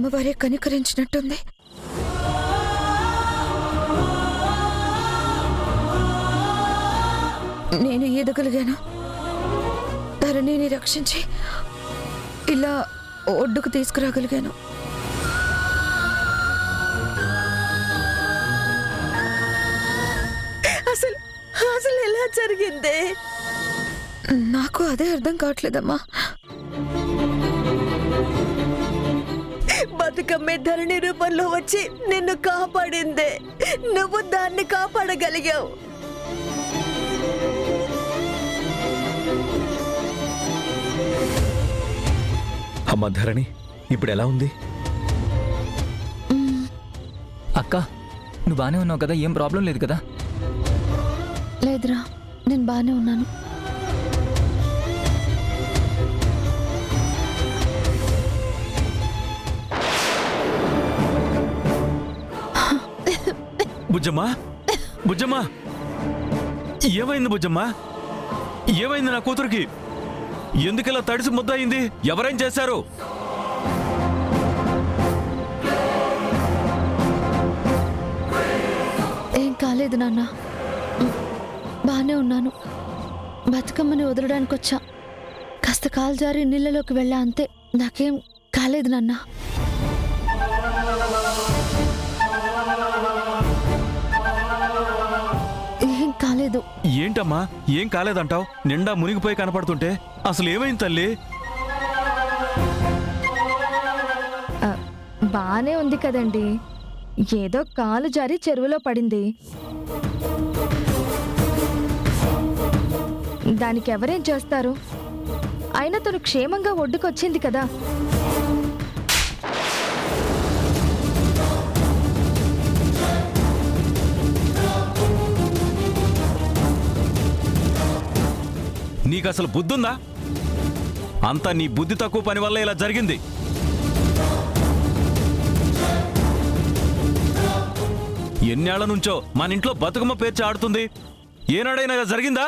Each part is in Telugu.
అమ్మవారే కనికరించినట్టుంది. నేను ఈదగలిగాను. ధరణిని రక్షించి ఇలా ఒడ్డుకు తీసుకురాగలిగాను. అసలు అసలు ఎలా జరిగిందే? నాకు అదే అర్థం కావట్లేదమ్మా. బతుకమ్మే ధరణి రూపంలో వచ్చి నిన్ను కాపాడిందే. నువ్వు దాన్ని కాపాడగలిగావు. అమ్మ ధరణి ఇప్పుడు ఎలా ఉంది? అక్క, నువ్వు బానే ఉన్నావు కదా? ఏం ప్రాబ్లం లేదు కదా? లేదురా, నేను బానే ఉన్నాను. బుజ్జమ్మా, బుజ్జమ్మా, ఏమైంది బుజ్జమ్మా? ఏమైంది నా కూతురికి? ఎందుకిలా తడిసి ముద్ద అయింది? ఎవరేం చేశారు? ఏం కాలేదు నాన్న, బానే ఉన్నాను. బతుకమ్మని వదలడానికి వచ్చా. కాస్త కాలు జారి నీళ్ళలోకి వెళ్ళా అంతే. నాకేం కాలేదు నాన్న. ఏం కాలేదు. ఏంటమ్మా ఏం కాలేదంటావు? నిండా మునిగిపోయి కనపడుతుంటే అసలు ఏమైంది తల్లి? బానే ఉంది కదండి. ఏదో కాలు జారి చెరువులో పడింది. దానికి ఎవరేం చేస్తారు? అయినా తను క్షేమంగా ఒడ్డుకొచ్చింది కదా. నీకసలు బుద్ధుందా? అంతా నీ బుద్ధి తక్కువ పని వల్ల ఇలా జరిగింది. ఎన్నేళ్ల నుంచో మన ఇంట్లో బతుకమ్మ పేర్చి ఆడుతుంది. ఏనాడైనా ఇలా జరిగిందా?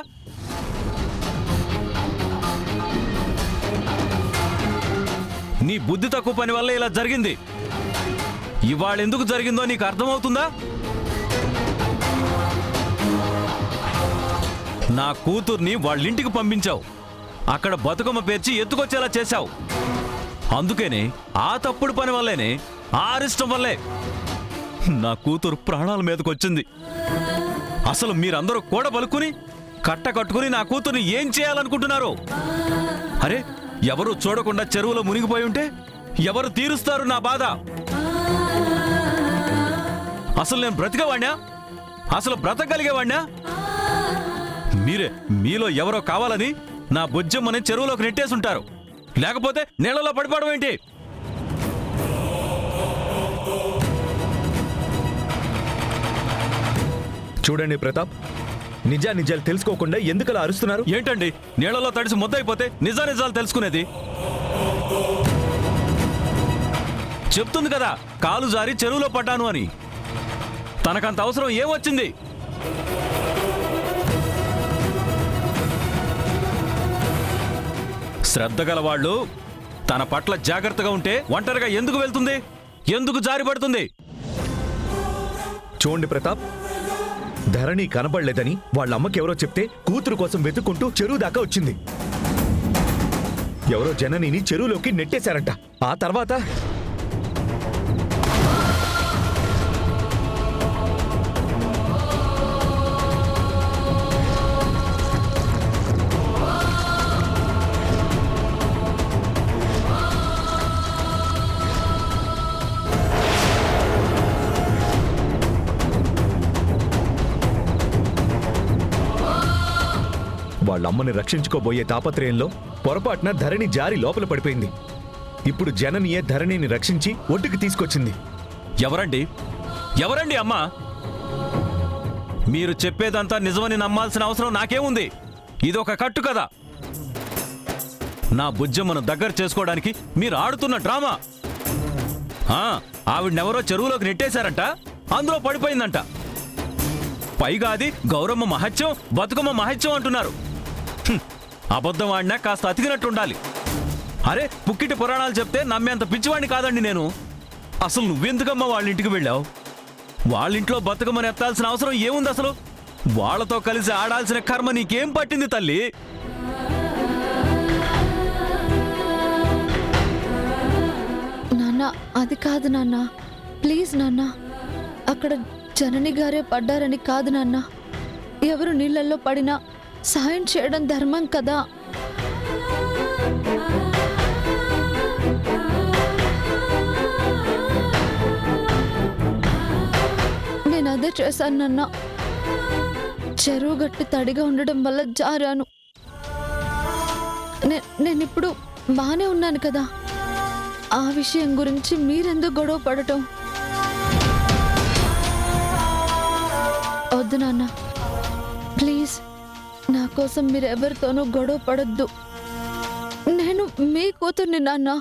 నీ బుద్ధి తక్కువ పని వల్ల ఇలా జరిగింది. ఇవాళ ఎందుకు జరిగిందో నీకు అర్థమవుతుందా? నా కూతుర్ని వాళ్ళింటికి పంపించావు. అక్కడ బతుకమ్మ పేర్చి ఎత్తుకొచ్చేలా చేశావు. అందుకేనే ఆ తప్పుడు పని వల్లేనే, ఆ అరిష్టం వల్లే నా కూతురు ప్రాణాల మీదకొచ్చింది. అసలు మీరందరూ కూడా బలుకుని కట్ట కట్టుకుని నా కూతుర్ని ఏం చేయాలనుకుంటున్నారు? అరే, ఎవరు చూడకుండా చెరువులో మునిగిపోయి ఉంటే ఎవరు తీరుస్తారు నా బాధ? అసలు నేను బ్రతికేవాణ్ణా? అసలు బ్రతకగలిగేవాణ్ణా? మీలో ఎవరో కావాలని నా బుజ్జమ్మని చెరువులోకి నెట్టేసుంటారు. లేకపోతే నీళ్లలో పడిపోవడం ఏంటి? చూడండి ప్రతాప్, నిజాలు తెలుసుకోకుండా ఎందుకలా అరుస్తున్నారు? ఏంటండి, నీళ్లలో తడిసి ముద్దయిపోతే నిజాలు తెలుసుకునేది? చెప్తుంది కదా కాలు జారి చెరువులో పడ్డాను అని. తనకంత అవసరం ఏమొచ్చింది? శ్రద్ధ గలవాళ్ళు తన పట్ల జాగ్రత్తగా ఉంటే ఒంటరిగా ఎందుకు వెళ్తుంది? ఎందుకు జారిపడుతుంది? చూడండి ప్రతాప్, ధరణి కనబడలేదని వాళ్ళ అమ్మకి ఎవరో చెప్తే కూతురు కోసం వెతుక్కుంటూ చెరువు దాకా వచ్చింది. ఎవరో జననిని చెరువులోకి నెట్టేశారంట. ఆ తర్వాత వాళ్ళమ్మని రక్షించుకోబోయే తాపత్రయంలో పొరపాటున ధరణి జారి లోపల పడిపోయింది. ఇప్పుడు జననియే ధరణిని రక్షించి ఒడ్డుకి తీసుకొచ్చింది. ఎవరండి అమ్మా? మీరు చెప్పేదంతా నిజమని నమ్మాల్సిన అవసరం నాకేముంది? ఇదొక కట్టు కదా. నా బుజ్జమ్మను దగ్గర చేసుకోవడానికి మీరు ఆడుతున్న డ్రామా. ఆవిడెవరో చెరువులోకి నెట్టేశారంట, అందులో పడిపోయిందంట. పైగా అది గౌరమ్మ మహత్యం, బతుకమ్మ మహత్యం అంటున్నారు. అబద్ధం ఆడినా కాస్త అతికినట్టుండాలి. అరే, పుక్కిటి పురాణాలు చెప్తే నమ్మేంత పిచ్చివాణ్ణి కాదండి నేను. అసలు నువ్వెందుకమ్మా వాళ్ళ ఇంటికి వెళ్ళావు? వాళ్ళింట్లో బతుకమ్మని ఎత్తాల్సిన అవసరం ఏముంది అసలు? వాళ్ళతో కలిసి ఆడాల్సిన కర్మ నీకేం పట్టింది తల్లి? నాన్న అది కాదు నాన్న, ప్లీజ్ నాన్న. అక్కడ జనని గారే పడ్డారని కాదు నాన్న. ఎవరు నీళ్ళల్లో పడినా సాయం చేయడం ధర్మం కదా. నేను అదే చేశాను నాన్న. చెరువు గట్టి తడిగా ఉండడం వల్ల జారాను. నేనిప్పుడు బానే ఉన్నాను కదా. ఆ విషయం గురించి మీరెందుకు గొడవ పడటం? వద్దు నాన్న, ప్లీజ్. నా కోసం మీరు ఎవరితోనూ గొడవ పడొద్దు. నేను మీ కూతుర్ని నాన్న.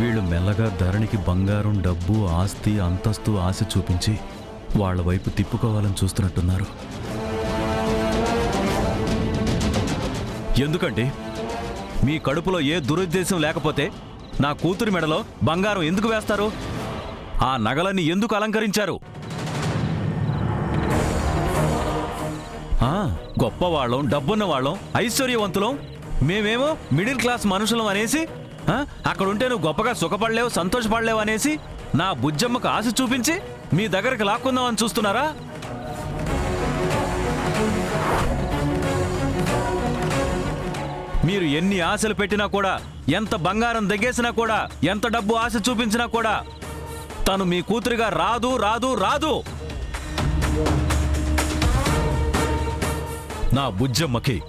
వీళ్ళు మెల్లగా ధరణికి బంగారం, డబ్బు, ఆస్తి, అంతస్తు ఆశ చూపించి వాళ్ళ వైపు తిప్పుకోవాలని చూస్తున్నట్టున్నారు. ఎందుకండి? మీ కడుపులో ఏ దురుద్దేశం లేకపోతే నా కూతురి మెడలో బంగారం ఎందుకు వేస్తారు? ఆ నగలన్నీ ఎందుకు అలంకరించారు? గొప్పవాళ్ళం, డబ్బున్న వాళ్ళం, ఐశ్వర్యవంతులం, మేమేమో మిడిల్ క్లాస్ మనుషులం అనేసి, అక్కడుంటే నువ్వు గొప్పగా సుఖపడలేవు, సంతోషపడలేవు అనేసి నా బుజ్జమ్మకు ఆశ చూపించి మీ దగ్గరకు లాక్కుందామని చూస్తున్నారా? మీరు ఎన్ని ఆశలు పెట్టినా కూడా, ఎంత బంగారం దగ్గేసినా కూడా, ఎంత డబ్బు ఆశ చూపించినా కూడా తను మీ కూతురిగా రాదు రాదు రాదు. నా బుజ్జమ్మకి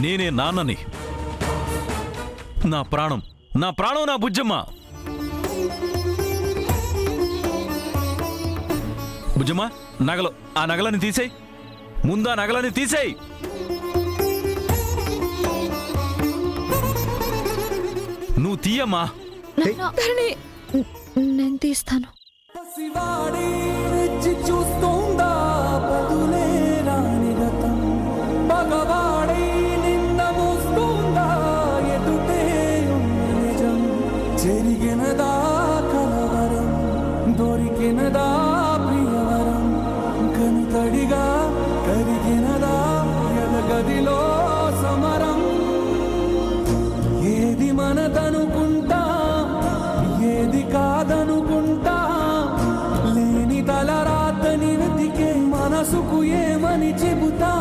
నేనే నాన్నని. నా ప్రాణం నా బుజ్జమ్మ. బుజ్జమ్మ, నగలు, ఆ నగలని తీసేయ్. ముందు ఆ నగలని తీసేయ్. నువ్వు తీయమ్మా. నేను తీస్తాను. జరిగినదా కలవరం, దొరికినదా ప్రియవరం, కనుతడిగా కరిగినదా ఎదగదిలో సమరం. ఏది మనదనుకుంటా, ఏది కాదనుకుంటా, లేని తలరాతని వెతికే మనసుకు ఏమని చెబుతా.